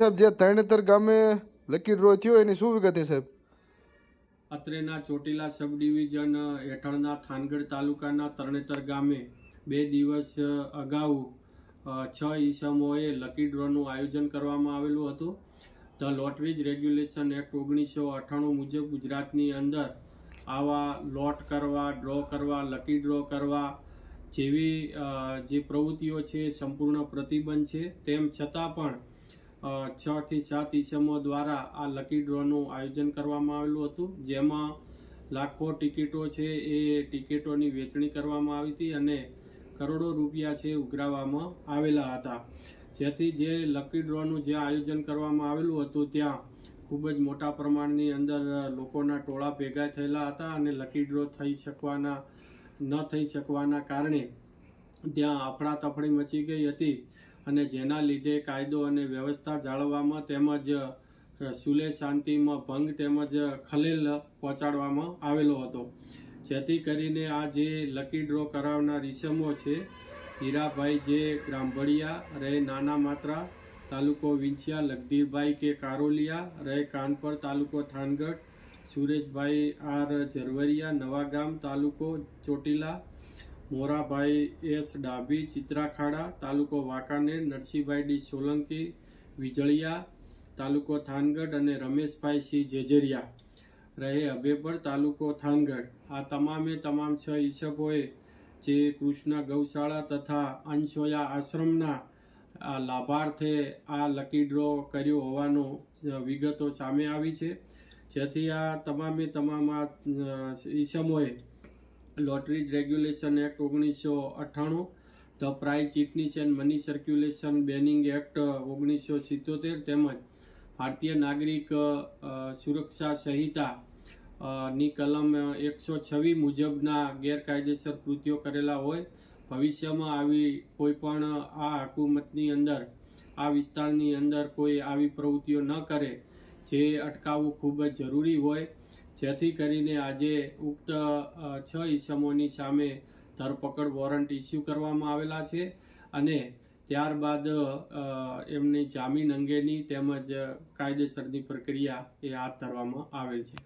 સાહેબ, જે તરણેતર ગામે લકી ડ્રો થયો એની શું વિગત છે સાહેબ? અત્રેના ચોટીલા સબ ડિવિઝન હેઠળના થાનગઢ તાલુકાના તરણેતર ગામે 2 દિવસ અગાઉ 6 ઈસમોએ લકી ડ્રોનું આયોજન કરવામાં આવેલું હતું. ધ લોટરીજ રેગ્યુલેશન એક્ટ 1998 મુજબ ગુજરાતની અંદર આવા લોટ કરવા, ડ્રો કરવા, લકી ડ્રો કરવા જેવી જે પ્રવૃત્તિઓ છે સંપૂર્ણ પ્રતિબંધ છે. તેમ છતાં પણ 6 થી 7 ઈસમો દ્વારા આ લકી ડ્રોનું આયોજન કરવામાં આવેલું હતું, જેમાં લાખો ટિકિટો છે એ ટિકિટોની વેચણી કરવામાં આવી હતી અને કરોડો રૂપિયા છે ઉઘરાવવામાં આવેલા હતા. જેથી જે લકી ડ્રોનું જે આયોજન કરવામાં આવેલું હતું ત્યાં ખૂબ જ મોટા પ્રમાણની અંદર લોકોના ટોળા ભેગા થયેલા હતા અને લકી ડ્રો ન થઈ શકવાના કારણે ત્યાં અફડાતફડી મચી ગઈ હતી અને જેના લીધે કાયદો અને વ્યવસ્થા જાળવવામાં તેમજ સુલેહ શાંતિમાં ભંગ તેમજ ખલેલ પહોંચાડવામાં આવેલો હતો. જેથી કરીને આ જે લકી ડ્રો કરાવનાર ઈસમો છે, હીરાભાઈ જે ગ્રામભળિયા રહે નાના માત્રા તાલુકો વિંછિયા, લગધીરભાઈ કે કારોલિયા રહે કાનપર તાલુકો થાનગઢ, સુરેશભાઈ આર ઝરવરિયા નવાગામ તાલુકો ચોટીલા, મોરાભાઈ એસ ડાભી ચિત્રાખાડા તાલુકો વાંકાનેર, નરસિંહભાઈ ડી સોલંકી વિજળિયા તાલુકો થાનગઢ અને રમેશભાઈ સી જેજરિયા રહે અભેપર તાલુકો થાનગઢ. આ તમામે તમામ 6 ઈસમોએ જે કૃષ્ણ ગૌશાળા તથા અંશોયા આશ્રમના લાભાર્થે આ લકી ડ્રો કર્યો હોવાનો વિગતો સામે આવી છે. જેથી આ તમામે તમામ ઈસમોએ lottery regulation act 1998, the prize chits and money circulation banning act 1977 તેમજ ભારતીય નાગરિક સુરક્ષા સંહિતા ની કલમ 126 મુજબના ગેરકાયદેસર કૃત્યો કરેલા હોય, ભવિષ્યમાં આવી કોઈ પણ આ હુકુમતની અંદર આ વિસ્તારની અંદર કોઈ આવી પ્રવૃત્તિઓ ન કરે જે અટકાવવું ખૂબ જ જરૂરી હોય. જેથી કરીને આજે ઉક્ત 6 ઈસમોની સામે ધરપકડ વોરંટ ઇસ્યુ કરવામાં આવેલા છે અને ત્યારબાદ એમની જામીન અંગેની તેમજ કાયદેસરની પ્રક્રિયા એ હાથ ધરવામાં આવેલ છે.